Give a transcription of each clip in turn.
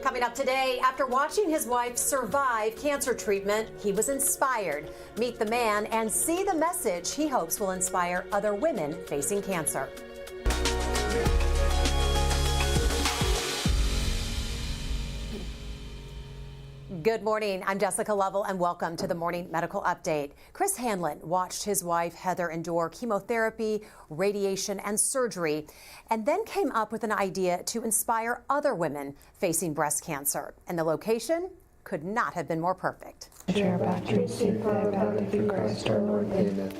Coming up today, after watching his wife survive cancer treatment, he was inspired. Meet the man and see the message he hopes will inspire other women facing cancer. Good morning. I'm Jessica Lovell, and welcome to the Morning Medical Update. Chris Hanlon watched his wife Heather endure chemotherapy, radiation, and surgery, and then came up with an idea to inspire other women facing breast cancer. And the location could not have been more perfect.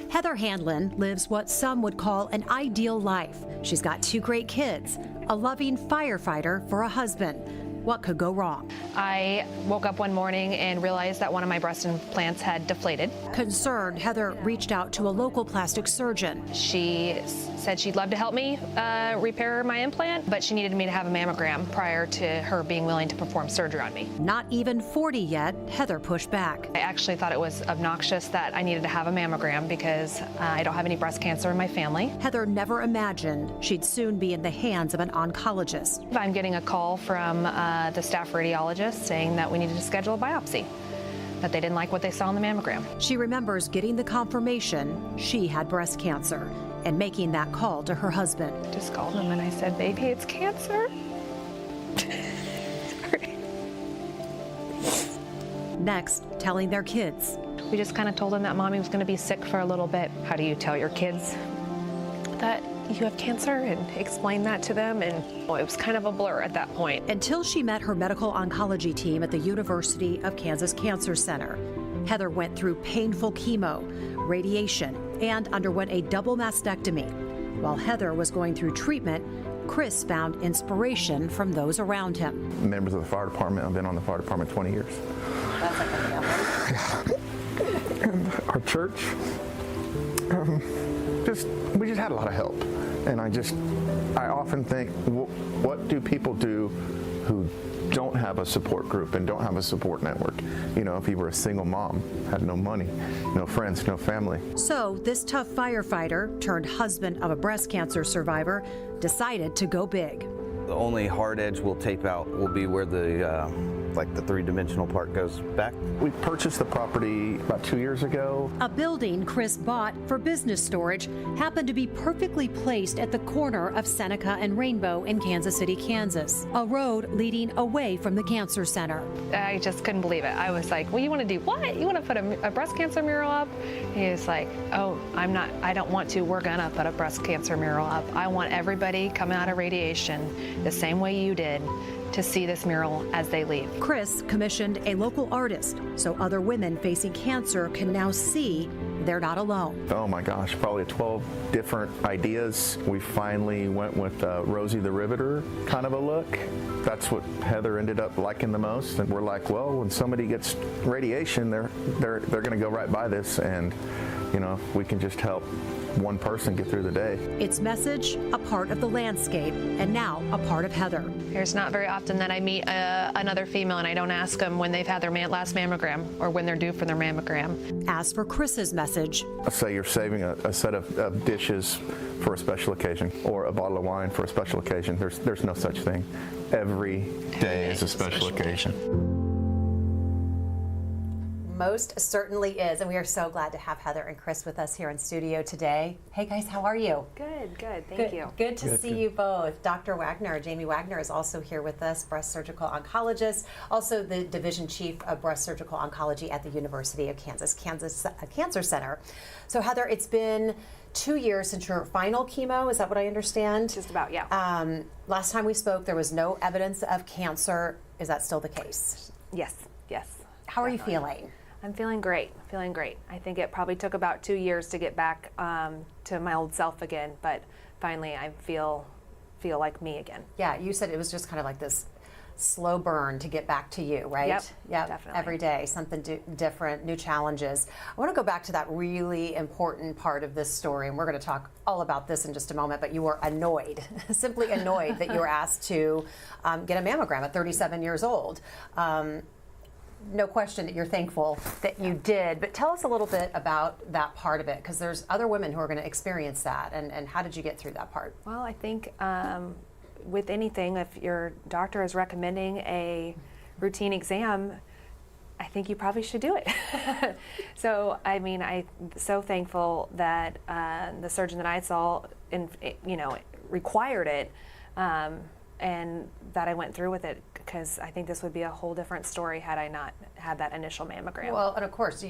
Heather Hanlon lives what some would call an ideal life. She's got 2 great kids, a loving firefighter for a husband. What could go wrong? I woke up one morning and realized that one of my breast implants had deflated. Concerned, Heather reached out to a local plastic surgeon. She said she'd love to help me repair my implant, but she needed me to have a mammogram prior to her being willing to perform surgery on me. Not even 40 yet, Heather pushed back. I actually thought it was obnoxious that I needed to have a mammogram because I don't have any breast cancer in my family. Heather never imagined she'd soon be in the hands of an oncologist. I'm getting a call from the staff radiologist saying that we needed to schedule a biopsy, that they didn't like what they saw in the mammogram. She remembers getting the confirmation she had breast cancer and making that call to her husband. Just called him and I said, "Baby, it's cancer." Sorry. Next, telling their kids. We just kind of told them that Mommy was going to be sick for a little bit. How do you tell your kids that you have cancer and explain that to them? And it was kind of a blur at that point. Until she met her medical oncology team at the University of Kansas Cancer Center. Heather went through painful chemo, radiation, and underwent a double mastectomy. While Heather was going through treatment, Chris found inspiration from those around him. Members of the fire department, I've been on the fire department 20 years. That's like a And our church, we just had a lot of help. And I often think, what do people do who don't have a support group and don't have a support network? You know, if you were a single mom, had no money, no friends, no family. So this tough firefighter turned husband of a breast cancer survivor decided to go big. The only hard edge we'll tape out will be where the 3-dimensional part goes back. We purchased the property about 2 years ago. A building Chris bought for business storage happened to be perfectly placed at the corner of Seneca and Rainbow in Kansas City, Kansas, a road leading away from the cancer center. I just couldn't believe it. I was like, "Well, you want to do what? You want to put a breast cancer mural up?" He was like, "Oh, I don't want to. We're gonna put a breast cancer mural up. I want everybody coming out of radiation the same way you did to see this mural as they leave." Chris commissioned a local artist so other women facing cancer can now see they're not alone. Oh my gosh, probably 12 different ideas. We finally went with Rosie the Riveter kind of a look. That's what Heather ended up liking the most. And we're like, well, when somebody gets radiation, they're going to go right by this, and you know, we can just help one person get through the day. Its message, a part of the landscape, and now a part of Heather. There's not very often that I meet another female and I don't ask them when they've had their last mammogram or when they're due for their mammogram. As for Chris's message, Let's say you're saving a set of dishes for a special occasion, or a bottle of wine for a special occasion. There's no such thing. Every day is a special occasion. most certainly is, and we are so glad to have Heather and Chris with us here in studio today. Hey guys, how are you? Good, thank you. Good to see you both. Dr. Wagner, Jamie Wagner is also here with us, breast surgical oncologist, also the division chief of breast surgical oncology at the University of Kansas Cancer Center. So Heather, it's been 2 years since your final chemo, is that what I understand? Just about, yeah. Last time we spoke, there was no evidence of cancer. Is that still the case? Yes. How are you feeling? I'm feeling great, I think it probably took about 2 years to get back to my old self again, but finally I feel like me again. Yeah, you said it was just kind of like this slow burn to get back to you, right? Yep, definitely. Every day, something different, new challenges. I want to go back to that really important part of this story, and we're going to talk all about this in just a moment, but you were annoyed, simply annoyed that you were asked to get a mammogram at 37 years old. No question that you're thankful that you did, but tell us a little bit about that part of it, because there's other women who are going to experience that, and how did you get through that part? Well, I think with anything, if your doctor is recommending a routine exam, I think you probably should do it. So, I mean, I'm so thankful that the surgeon that I saw, required it, and that I went through with it, because I think this would be a whole different story had I not had that initial mammogram. Well, and of course,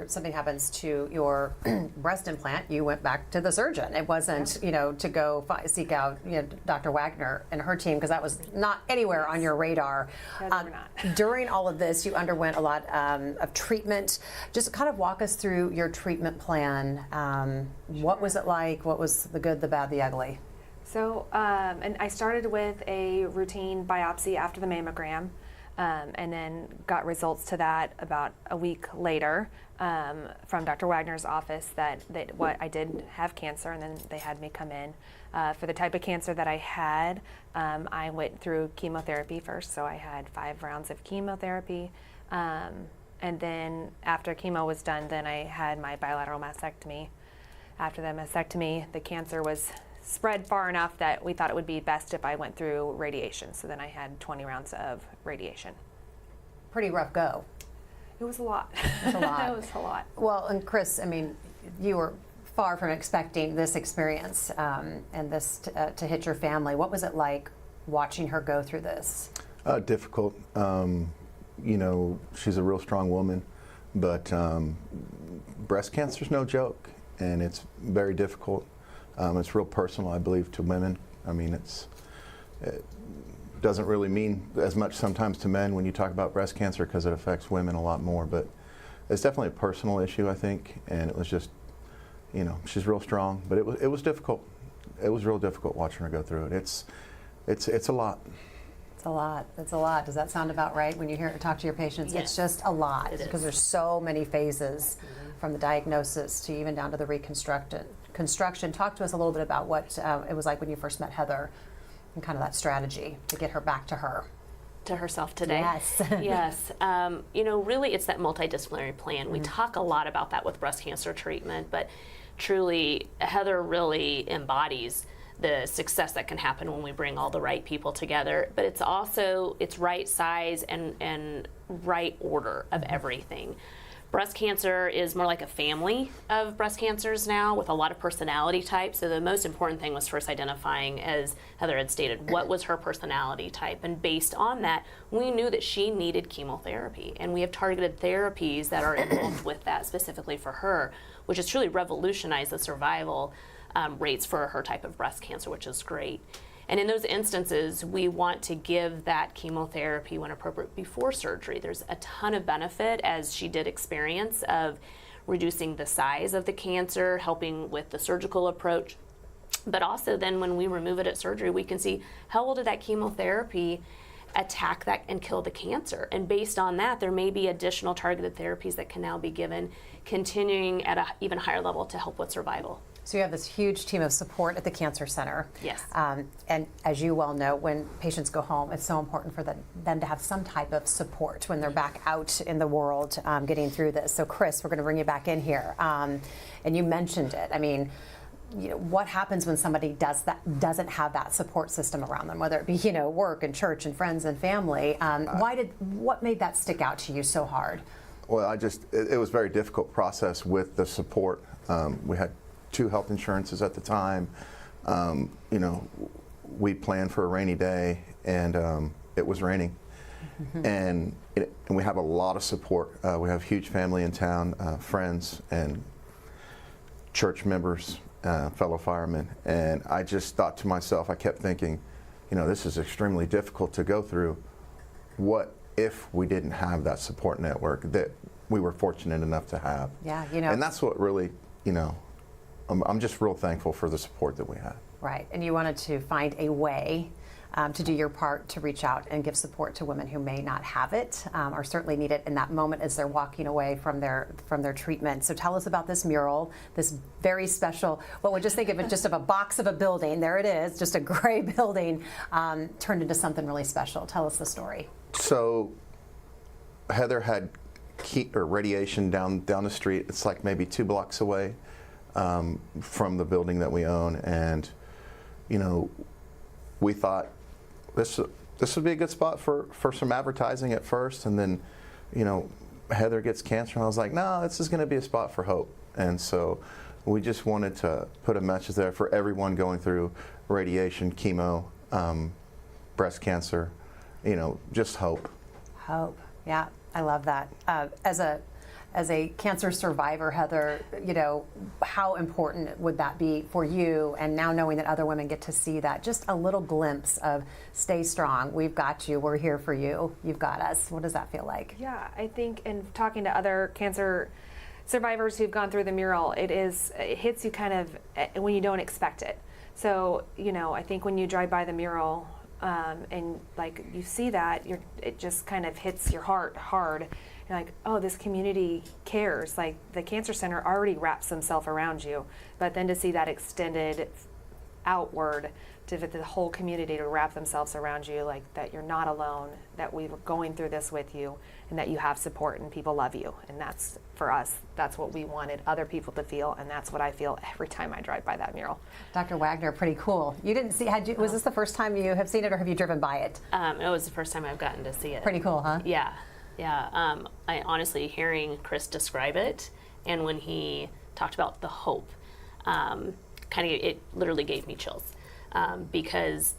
something happens to your breast implant, you went back to the surgeon. It wasn't, to go seek out, Dr. Wagner and her team, because that was not anywhere on your radar. Not. During all of this, you underwent a lot of treatment. Just kind of walk us through your treatment plan. What was it like? What was the good, the bad, the ugly? So, and I started with a routine biopsy after the mammogram, and then got results to that about a week later from Dr. Wagner's office that what I did have cancer, and then they had me come in. For the type of cancer that I had, I went through chemotherapy first, so I had 5 rounds of chemotherapy, and then after chemo was done, then I had my bilateral mastectomy. After the mastectomy, the cancer was spread far enough that we thought it would be best if I went through radiation. So then I had 20 rounds of radiation. Pretty rough go. It was a lot. It was a lot. It was a lot. Well, and Chris, I mean, you were far from expecting this experience and this to hit your family. What was it like watching her go through this? Difficult. She's a real strong woman, but breast cancer's no joke, and it's very difficult. It's real personal, I believe, to women. I mean, it doesn't really mean as much sometimes to men when you talk about breast cancer, because it affects women a lot more. But it's definitely a personal issue, I think, and it was just, she's real strong. But it was difficult. It was real difficult watching her go through it. It's a lot. It's a lot. It's a lot. Does that sound about right when you talk to your patients? Yes. It's just a lot, because is. there's so many phases from the diagnosis to even down to the reconstruction. Talk to us a little bit about what it was like when you first met Heather and kind of that strategy to get her back to her. To herself today. Yes. Yes. Really it's that multidisciplinary plan. We talk a lot about that with breast cancer treatment, but truly Heather really embodies the success that can happen when we bring all the right people together. But it's also, it's right size and right order of everything. Breast cancer is more like a family of breast cancers now, with a lot of personality types. So the most important thing was first identifying, as Heather had stated, what was her personality type. And based on that, we knew that she needed chemotherapy. And we have targeted therapies that are involved with that specifically for her, which has truly revolutionized the survival rates for her type of breast cancer, which is great. And in those instances, we want to give that chemotherapy when appropriate before surgery. There's a ton of benefit, as she did experience, of reducing the size of the cancer, helping with the surgical approach. But also then when we remove it at surgery, we can see how well did that chemotherapy attack that and kill the cancer. And based on that, there may be additional targeted therapies that can now be given, continuing at an even higher level to help with survival. So you have this huge team of support at the Cancer Center. Yes. And as you well know, when patients go home, it's so important for them to have some type of support when they're back out in the world getting through this. So Chris, we're going to bring you back in here. And you mentioned it. I mean, what happens when somebody doesn't have that support system around them, whether it be work and church and friends and family? What made that stick out to you so hard? Well, it was a very difficult process with the support. We had 2 health insurances at the time. We planned for a rainy day, and it was raining. And we have a lot of support. We have huge family in town, friends and church members, fellow firemen. And I just thought to myself, I kept thinking, this is extremely difficult to go through. What if we didn't have that support network that we were fortunate enough to have? Yeah, And that's what really, I'm just real thankful for the support that we had. Right, and you wanted to find a way to do your part to reach out and give support to women who may not have it or certainly need it in that moment as they're walking away from their treatment. So tell us about this mural, this very special, well, we just think of it just of a box of a building. There it is, just a gray building turned into something really special. Tell us the story. So Heather had radiation down the street. It's like maybe 2 blocks away from the building that we own, and we thought this would be a good spot for some advertising at first, and then, you know, Heather gets cancer, and I was like, no, this is going to be a spot for hope. And so we just wanted to put a message there for everyone going through radiation, chemo, breast cancer, you know, just hope. Hope. Yeah, I love that. As a cancer survivor, Heather, you know, how important would that be for you? And now knowing that other women get to see that, just a little glimpse of stay strong. We've got you. We're here for you. You've got us. What does that feel like? Yeah, I think in talking to other cancer survivors who've gone through the Mural, it hits you kind of when you don't expect it. So, you know, I think when you drive by the Mural and like you see that, it just kind of hits your heart hard. You're like, oh, this community cares. Like the Cancer Center already wraps themselves around you, but then to see that extended outward to the whole community to wrap themselves around you, like that you're not alone, that we were going through this with you, and that you have support and people love you. And that's, for us, that's what we wanted other people to feel, and that's what I feel every time I drive by that Mural. Dr. Wagner, pretty cool. You didn't see, was this the first time you have seen it, or have you driven by it? It was the first time I've gotten to see it. Pretty cool, huh? Yeah. Yeah, I honestly, hearing Chris describe it, and when he talked about the hope, it literally gave me chills, because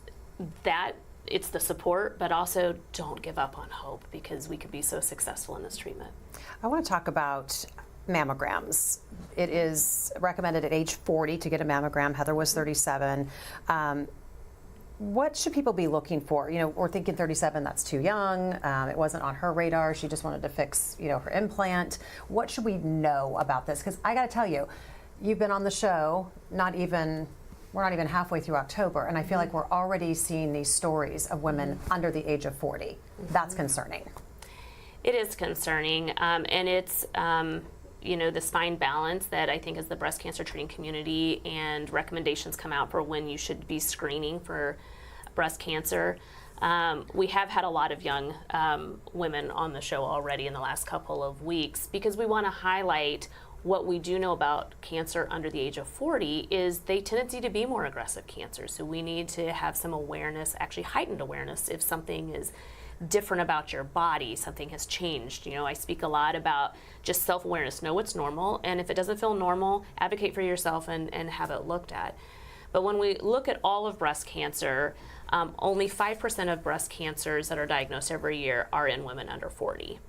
that, it's the support, but also don't give up on hope, because we could be so successful in this treatment. I want to talk about mammograms. It is recommended at age 40 to get a mammogram. Heather was 37. What should people be looking for? You know, we're thinking 37, that's too young. It wasn't on her radar. She just wanted to fix, you know, her implant. What should we know about this? Because I got to tell you, you've been on the show, we're not even halfway through October, and I feel like we're already seeing these stories of women under the age of 40. That's concerning. It is concerning, and it's, you know, this fine balance that I think as the breast cancer treating community and recommendations come out for when you should be screening for breast cancer. We have had a lot of young women on the show already in the last couple of weeks, because we want to highlight what we do know about cancer under the age of 40 is they tendency to be more aggressive cancers. So we need to have some awareness, actually heightened awareness, if something is different about your body, something has changed. You know, I speak a lot about just self-awareness, know what's normal, and if it doesn't feel normal, advocate for yourself and have it looked at. But when we look at all of breast cancer, only 5% of breast cancers that are diagnosed every year are in women under 40.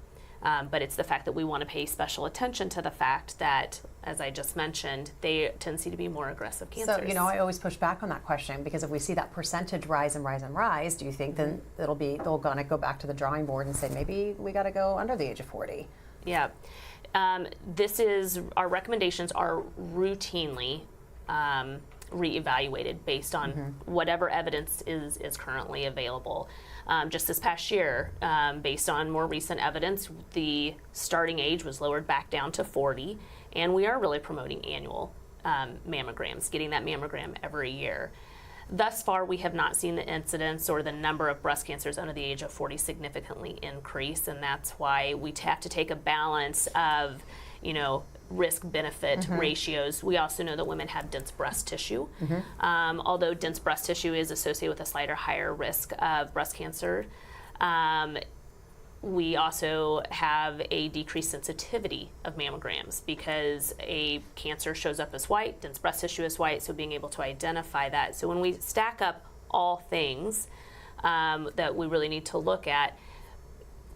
But it's the fact that we want to pay special attention to the fact that, as I just mentioned, they tendency to be more aggressive cancers. So, you know, I always push back on that question, because if we see that percentage rise and rise and rise, do you think then they'll gonna go back to the drawing board and say, maybe we got to go under the age of 40? Yeah. Our recommendations are routinely reevaluated based on whatever evidence is currently available. Just this past year, based on more recent evidence, the starting age was lowered back down to 40, and we are really promoting annual mammograms, getting that mammogram every year. Thus far, we have not seen the incidence or the number of breast cancers under the age of 40 significantly increase, and that's why we have to take a balance of, you know, risk-benefit ratios. We also know that women have dense breast tissue. Although dense breast tissue is associated with a slighter higher risk of breast cancer, we also have a decreased sensitivity of mammograms because a cancer shows up as white, dense breast tissue is white, so being able to identify that. So when we stack up all things that we really need to look at,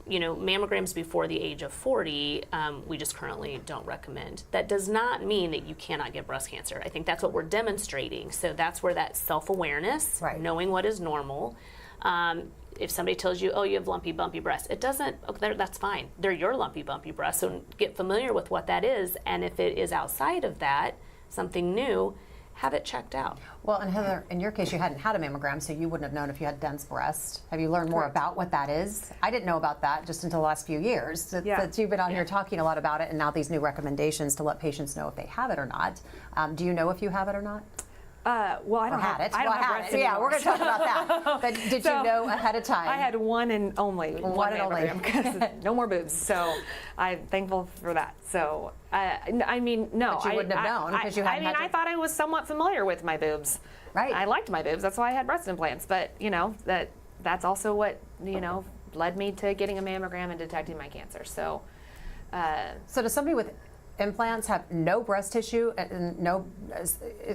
you know, mammograms before the age of 40, we just currently don't recommend. That does not mean that you cannot get breast cancer. I think that's what we're demonstrating. So that's where that self-awareness, knowing what is normal. If somebody tells you, oh, you have lumpy, bumpy breasts, it doesn't, okay, that's fine. They're your lumpy, bumpy breasts, so get familiar with what that is. And if it is outside of that, something new, have it checked out. Well, and Heather, in your case, you hadn't had a mammogram, so you wouldn't have known if you had dense breast. Have you learned more about what that is? I didn't know about that just until the last few years. That you've been out here talking a lot about it, and now these new recommendations to let patients know if they have it or not. Do you know if you have it or not? Well, I don't have it. I don't have breast anymore. Yeah, we're going to talk about that. But did you know ahead of time? I had one and only one mammogram because no more boobs. So I'm thankful for that. So I mean, no, but you wouldn't have known because you hadn't. I thought I was somewhat familiar with my boobs. Right. I liked my boobs. That's why I had breast implants. But you know that that's also what, led me to getting a mammogram and detecting my cancer. So, So does somebody with implants have no breast tissue and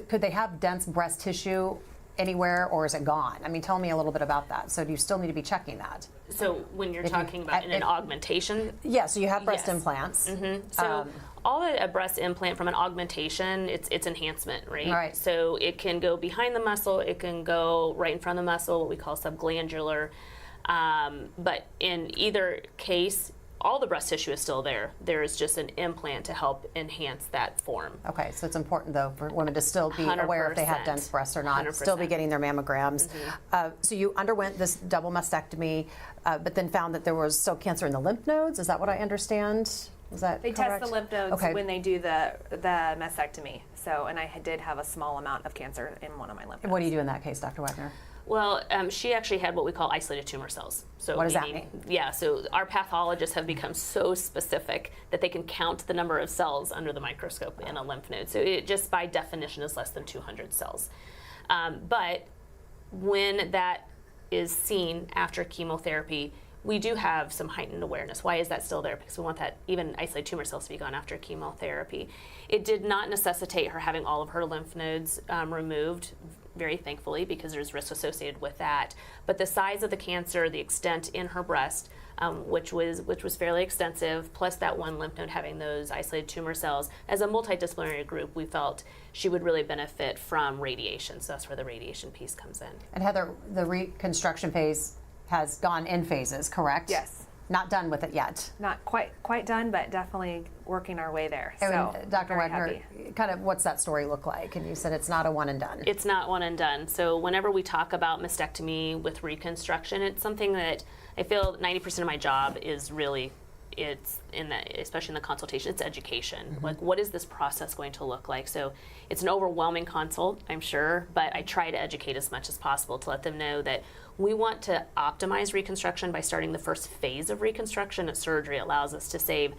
could they have dense breast tissue anywhere, or is it gone? I mean, tell me a little bit about that. So do you still need to be checking that? So when you're talking about an augmentation, Yeah, so you have breast Yes. implants. so all a breast implant from an augmentation, it's enhancement, right? Right. So it can go behind the muscle, it can go right in front of the muscle, what we call subglandular. But in either case, all the breast tissue is still there. There is just an implant to help enhance that form. Okay, so it's important though for women to still be aware if they have 100%. dense breasts or not, still be 100%. getting their mammograms. So you underwent this double mastectomy, but then found that there was still cancer in the lymph nodes. Is that what I understand? Is that they correct? test the lymph nodes Okay. when they do the mastectomy. So, and I did have a small amount of cancer in one of my lymph nodes. What do you do in that case, Dr. Wagner? Well, she actually had what we call isolated tumor cells. So What does that mean? Yeah, so our pathologists have become so specific that they can count the number of cells under the microscope in a lymph node. So it just by definition is less than 200 cells. But when that is seen after chemotherapy, we do have some heightened awareness. Why is that still there? Because we want that even isolated tumor cells to be gone after chemotherapy. It did not necessitate her having all of her lymph nodes removed, very thankfully, because there's risk associated with that. But the size of the cancer, the extent in her breast, which was fairly extensive, plus that one lymph node having those isolated tumor cells, as a multidisciplinary group, we felt she would really benefit from radiation. So that's where the radiation piece comes in. And Heather, the reconstruction phase has gone in phases, correct? Yes. Not done with it yet. Not quite done, but definitely working our way there. And So, Dr. very Wagner, happy. kind of what's that story look like? And you said it's not a one and done. It's not one and done. So whenever we talk about mastectomy with reconstruction, it's something that I feel 90% of my job is really, it's in that, especially in the consultation, it's education. Like, what is this process going to look like? So it's an overwhelming consult, I'm sure, but I try to educate as much as possible to let them know that we want to optimize reconstruction by starting the first phase of reconstruction. Surgery allows us to save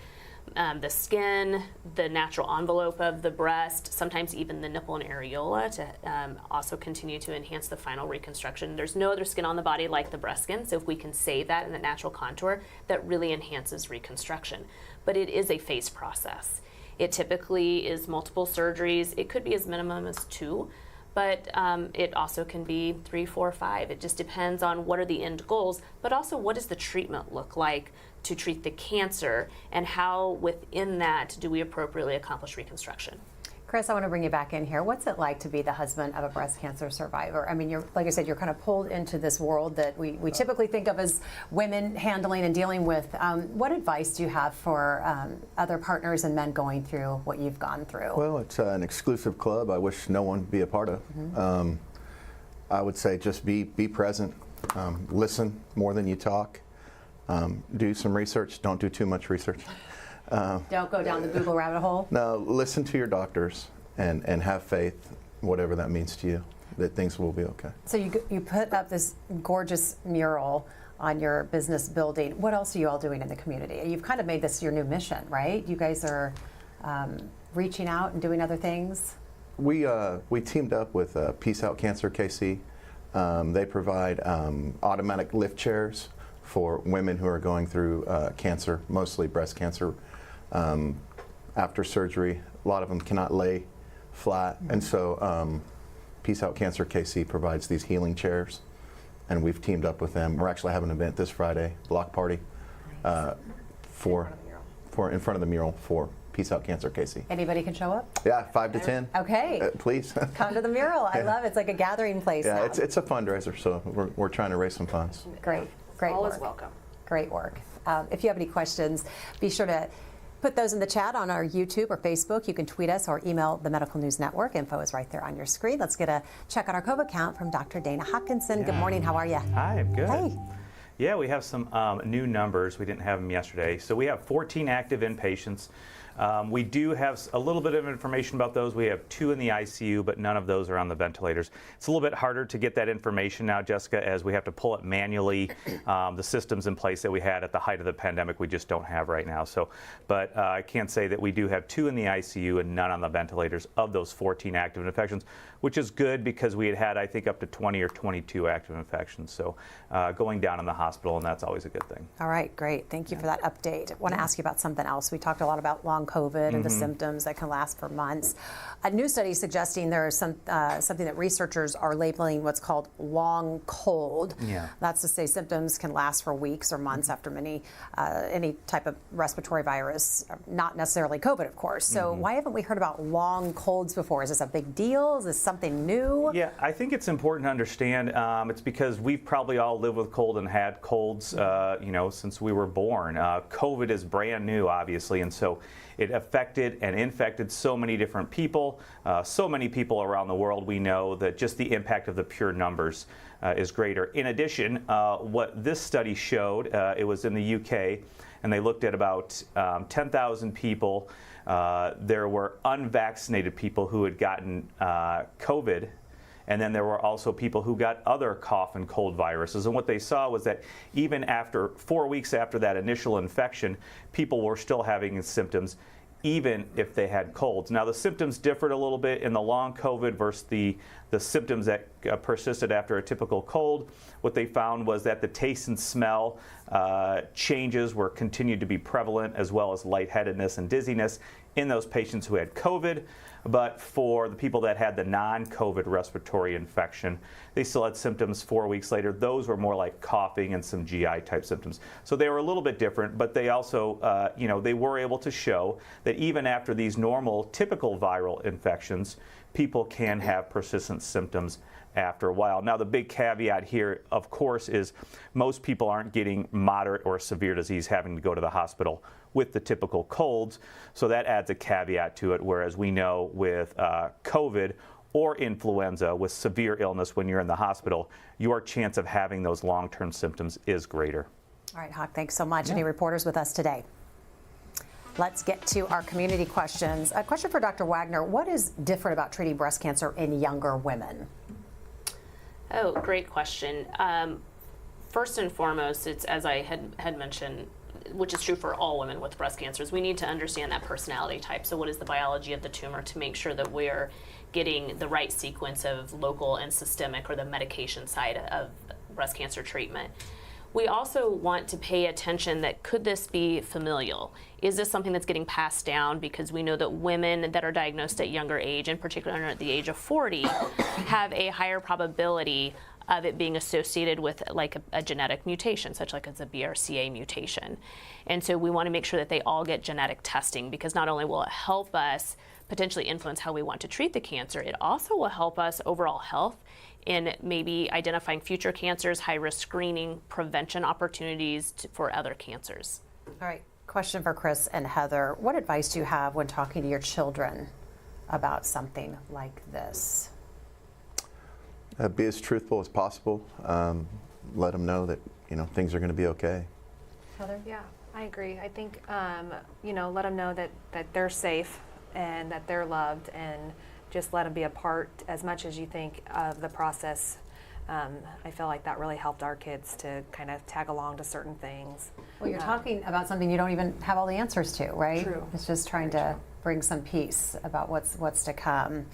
the skin, the natural envelope of the breast, sometimes even the nipple and areola to also continue to enhance the final reconstruction. There's no other skin on the body like the breast skin, so if we can save that in the natural contour, that really enhances reconstruction. But it is a phased process. It typically is multiple surgeries. It could be as minimum as 2. But it also can be 3, 4, 5. It just depends on what are the end goals, but also what does the treatment look like to treat the cancer, and how within that do we appropriately accomplish reconstruction. Chris, I want to bring you back in here. What's it like to be the husband of a breast cancer survivor? I mean, you're, like I said, you're kind of pulled into this world that we typically think of as women handling and dealing with. What advice do you have for other partners and men going through what you've gone through? Well, it's an exclusive club I wish no one would be a part of. I would say just be present, listen more than you talk, do some research, don't do too much research. Don't go down the Google rabbit hole. No, listen to your doctors and have faith, whatever that means to you, that things will be okay. So you put up this gorgeous mural on your business building. What else are you all doing in the community? You've kind of made this your new mission, right? You guys are reaching out and doing other things. We teamed up with Peace Out Cancer KC. They provide automatic lift chairs for women who are going through cancer, mostly breast cancer. After surgery, a lot of them cannot lay flat, and so Peace Out Cancer KC provides these healing chairs, and we've teamed up with them. We're actually having an event this Friday, block party, for in front of the mural for Peace Out Cancer KC. Anybody can show up? Yeah, 5 to 10. Okay. Please. Come to the mural. I love it. It's like a gathering place Yeah, now. it's a fundraiser, so we're trying to raise some funds. Great All work. is welcome. Great work. If you have any questions, be sure to put those in the chat on our YouTube or Facebook. You can tweet us or email the Medical News Network. Info is right there on your screen. Let's get a check on our COVID count from Dr. Dana Hawkinson. Good morning. How are you? Hi, I'm good. Hey. Yeah, we have some new numbers. We didn't have them yesterday. So we have 14 active inpatients. We do have a little bit of information about those. We have 2 in the ICU, but none of those are on the ventilators. It's a little bit harder to get that information now, Jessica, as we have to pull it manually. The systems in place that we had at the height of the pandemic, we just don't have right now. So, but I can say that we do have 2 in the ICU and none on the ventilators of those 14 active infections, which is good because we had, I think, up to 20 or 22 active infections. So going down in the hospital, and that's always a good thing. All right, great. Thank you for that update. I want to ask you about something else. We talked a lot about long COVID and the symptoms that can last for months. A new study suggesting there is something that researchers are labeling what's called long cold. Yeah. That's to say symptoms can last for weeks or months after any type of respiratory virus, not necessarily COVID, of course. So why haven't we heard about long colds before? Is this a big deal? Is this something new? Yeah, I think it's important to understand. It's because we've probably all lived with cold and had colds, since we were born. COVID is brand new, obviously, and so it affected and infected so many different people, so many people around the world. We know that just the impact of the pure numbers is greater. In addition, what this study showed, it was in the UK, and they looked at about 10,000 people. There were unvaccinated people who had gotten COVID, and then there were also people who got other cough and cold viruses. And what they saw was that even after 4 weeks after that initial infection, people were still having symptoms, even if they had colds. Now, the symptoms differed a little bit in the long COVID versus the symptoms that persisted after a typical cold. What they found was that the taste and smell changes were continued to be prevalent, as well as lightheadedness and dizziness in those patients who had COVID. But for the people that had the non-COVID respiratory infection, they still had symptoms 4 weeks later. Those were more like coughing and some GI type symptoms. So they were a little bit different, but they also, they were able to show that even after these normal, typical viral infections, people can have persistent symptoms after a while. Now, the big caveat here, of course, is most people aren't getting moderate or severe disease having to go to the hospital with the typical colds, so that adds a caveat to it, whereas we know with COVID or influenza with severe illness when you're in the hospital, your chance of having those long-term symptoms is greater. All right, Hawk, thanks so much. Any reporters with us today? Let's get to our community questions. A question for Dr. Wagner. What is different about treating breast cancer in younger women? Oh, great question. First and foremost, it's as I had mentioned, which is true for all women with breast cancers, we need to understand that personality type. So what is the biology of the tumor to make sure that we're getting the right sequence of local and systemic, or the medication side of breast cancer treatment. We also want to pay attention that could this be familial? Is this something that's getting passed down? Because we know that women that are diagnosed at younger age, in particular at the age of 40, have a higher probability of it being associated with like a genetic mutation, such like as a BRCA mutation. And so we want to make sure that they all get genetic testing, because not only will it help us potentially influence how we want to treat the cancer, it also will help us overall health in maybe identifying future cancers, high-risk screening, prevention opportunities for other cancers. All right, question for Chris and Heather. What advice do you have when talking to your children about something like this? Be as truthful as possible. Let them know that things are going to be okay. Heather? Yeah, I agree. I think let them know that they're safe and that they're loved, and just let them be a part as much as you think of the process. I feel like that really helped our kids to kind of tag along to certain things. Well, you're talking about something you don't even have all the answers to, right? True. It's just trying to bring some peace about what's to come.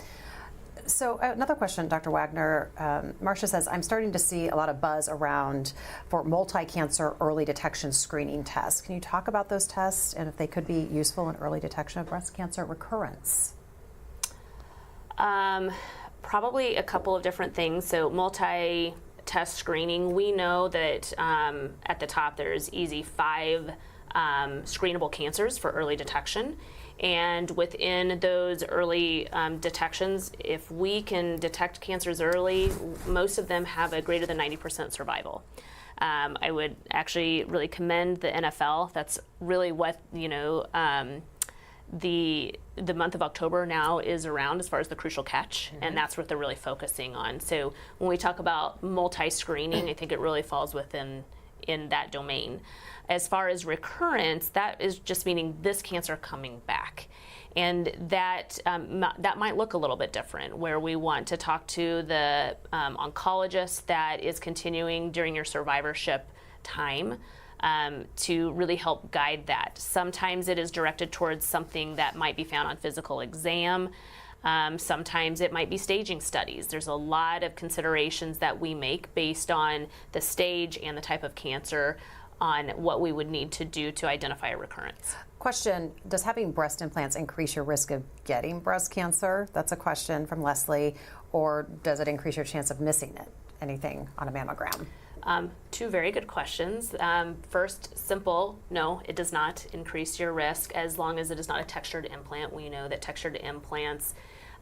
So another question, Dr. Wagner. Marcia says, I'm starting to see a lot of buzz around for multi-cancer early detection screening tests. Can you talk about those tests and if they could be useful in early detection of breast cancer recurrence? Probably a couple of different things. So multi-test screening, we know that at the top there's easy 5 screenable cancers for early detection. And within those early detections, if we can detect cancers early, most of them have a greater than 90% survival. I would actually really commend the NFL. That's really what the month of October now is around as far as the crucial catch, and that's what they're really focusing on. So when we talk about multi-screening, I think it really falls within in that domain. As far as recurrence, that is just meaning this cancer coming back. And that that might look a little bit different, where we want to talk to the oncologist that is continuing during your survivorship time to really help guide that. Sometimes it is directed towards something that might be found on physical exam. Sometimes it might be staging studies. There's a lot of considerations that we make based on the stage and the type of cancer on what we would need to do to identify a recurrence. Question, does having breast implants increase your risk of getting breast cancer? That's a question from Leslie. Or does it increase your chance of missing it? Anything on a mammogram? Two very good questions. First, simple, no, it does not increase your risk as long as it is not a textured implant. We know that textured implants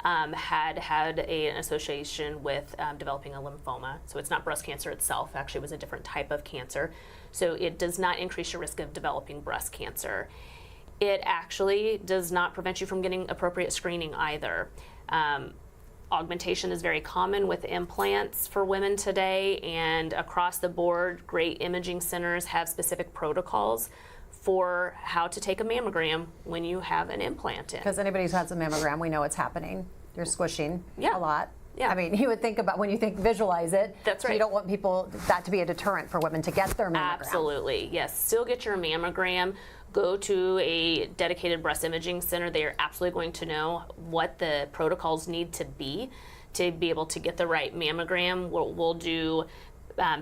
had an association with developing a lymphoma. So it's not breast cancer itself, actually it was a different type of cancer. So it does not increase your risk of developing breast cancer. It actually does not prevent you from getting appropriate screening either. Augmentation is very common with implants for women today, and across the board, great imaging centers have specific protocols for how to take a mammogram when you have an implant in. Because anybody who's had a mammogram, we know it's happening. You're squishing Yeah. a lot. Yeah. I mean, you would think about when you think visualize it. That's So right. you don't want that to be a deterrent for women to get their mammogram. Absolutely, yes. Still get your mammogram. Go to a dedicated breast imaging center. They are absolutely going to know what the protocols need to be able to get the right mammogram. We'll do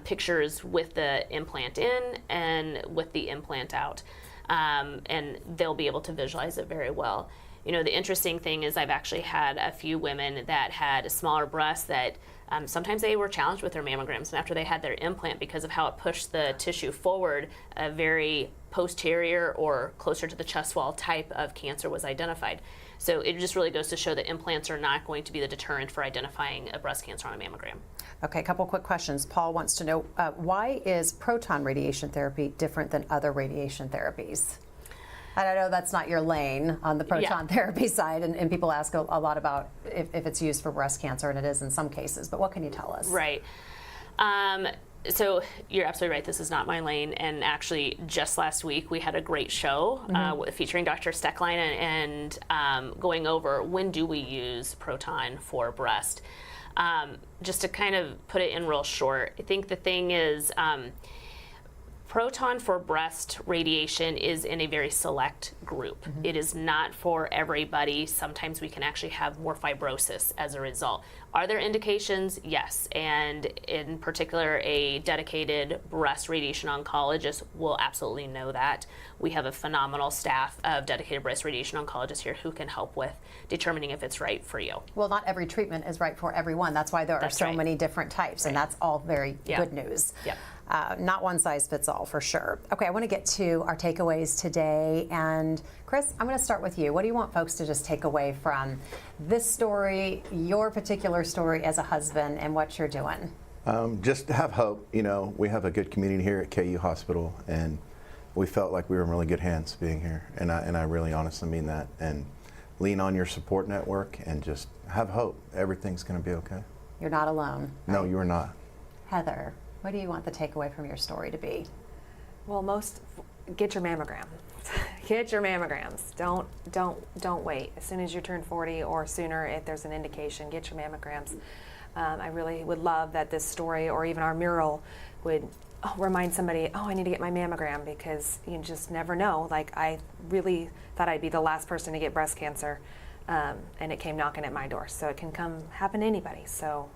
pictures with the implant in and with the implant out, and they'll be able to visualize it very well. You know, the interesting thing is I've actually had a few women that had smaller breasts that sometimes they were challenged with their mammograms, and after they had their implant, because of how it pushed the tissue forward, a very posterior or closer to the chest wall type of cancer was identified. So it just really goes to show that implants are not going to be the deterrent for identifying a breast cancer on a mammogram. Okay, a couple quick questions. Paul wants to know, why is proton radiation therapy different than other radiation therapies? And I know that's not your lane on the proton therapy side, and people ask a lot about if it's used for breast cancer, and it is in some cases, but what can you tell us? Right. So you're absolutely right, this is not my lane, and actually just last week we had a great show featuring Dr. Stecklein and going over when do we use proton for breast. Just to kind of put it in real short, I think the thing is proton for breast radiation is in a very select group. It is not for everybody. Sometimes we can actually have more fibrosis as a result. Are there indications? Yes, and in particular, a dedicated breast radiation oncologist will absolutely know that. We have a phenomenal staff of dedicated breast radiation oncologists here who can help with determining if it's right for you. Well, not every treatment is right for everyone. That's why there are so many different types, and that's all very good news. Yep. Not one size fits all, for sure. Okay, I want to get to our takeaways today. And Chris, I'm going to start with you. What do you want folks to just take away from this story, your particular story as a husband, and what you're doing? Just have hope. You know, we have a good community here at KU Hospital, and we felt like we were in really good hands being here. And I really honestly mean that. And lean on your support network and just have hope. Everything's going to be okay. You're not alone. Right? No, you are not. Heather, what do you want the takeaway from your story to be? Well, get your mammogram. Get your mammograms. Don't wait. As soon as you turn 40 or sooner, if there's an indication, get your mammograms. I really would love that this story, or even our mural, would remind somebody, I need to get my mammogram, because you just never know. Like, I really thought I'd be the last person to get breast cancer, and it came knocking at my door. So it can happen to anybody. So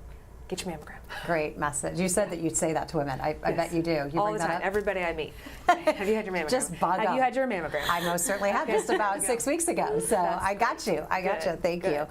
get your mammogram. Great message. You said that you'd say that to women. I bet you do. You all bring the that time. up? Everybody I meet. Have you had your mammogram? Just bug Have up. you had your mammogram? I most certainly have, just about 6 weeks ago. So I got you. I got you. Thank you.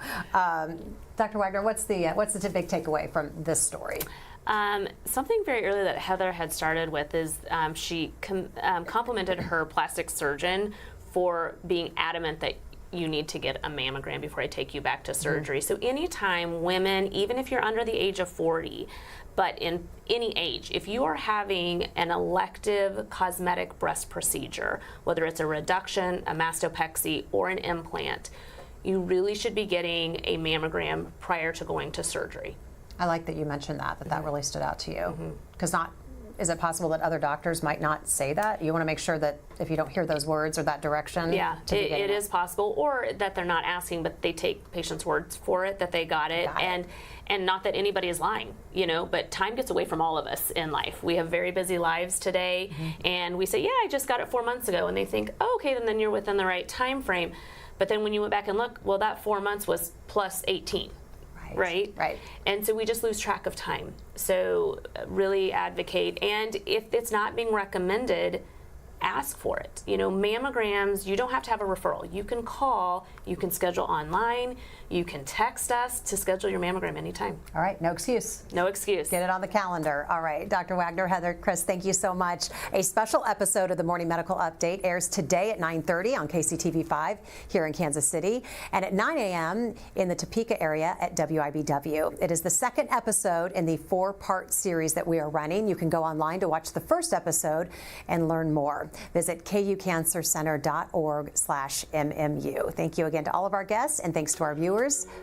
Dr. Wagner, what's the big takeaway from this story? Something very early that Heather had started with is she complimented her plastic surgeon for being adamant that you need to get a mammogram before I take you back to surgery. So anytime women, even if you're under the age of 40, but in any age, if you are having an elective cosmetic breast procedure, whether it's a reduction, a mastopexy, or an implant, you really should be getting a mammogram prior to going to surgery. I like that you mentioned that really stood out to you, because not is it possible that other doctors might not say that? You want to make sure that if you don't hear those words or that direction. Yeah, to be getting it is possible, or that they're not asking, but they take patients' words for it, that they got it. And not that anybody is lying, but time gets away from all of us in life. We have very busy lives today, and we say, yeah, I just got it 4 months ago, and they think, oh, okay, then you're within the right time frame. But then when you went back and look, well, that 4 months was plus 18. Right? And so we just lose track of time. So really advocate. And if it's not being recommended, ask for it. Mammograms, you don't have to have a referral. You can call, you can schedule online, you can text us to schedule your mammogram anytime. All right, no excuse. No excuse. Get it on the calendar. All right, Dr. Wagner, Heather, Chris, thank you so much. A special episode of the Morning Medical Update airs today at 9:30 on KCTV5 here in Kansas City, and at 9 a.m. in the Topeka area at WIBW. It is the second episode in the 4-part series that we are running. You can go online to watch the first episode and learn more. Visit kucancercenter.org/MMU. Thank you again to all of our guests, and thanks to our viewers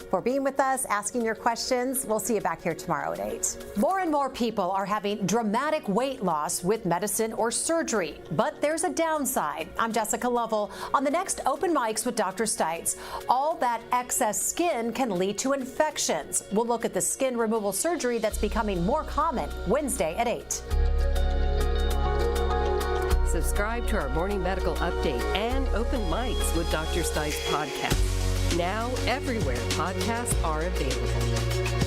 for being with us, asking your questions. We'll see you back here tomorrow at 8. More and more people are having dramatic weight loss with medicine or surgery, but there's a downside. I'm Jessica Lovell. On the next Open Mics with Dr. Stites, all that excess skin can lead to infections. We'll look at the skin removal surgery that's becoming more common Wednesday at 8. Subscribe to our Morning Medical Update and Open Mics with Dr. Stites podcast. Now everywhere podcasts are available.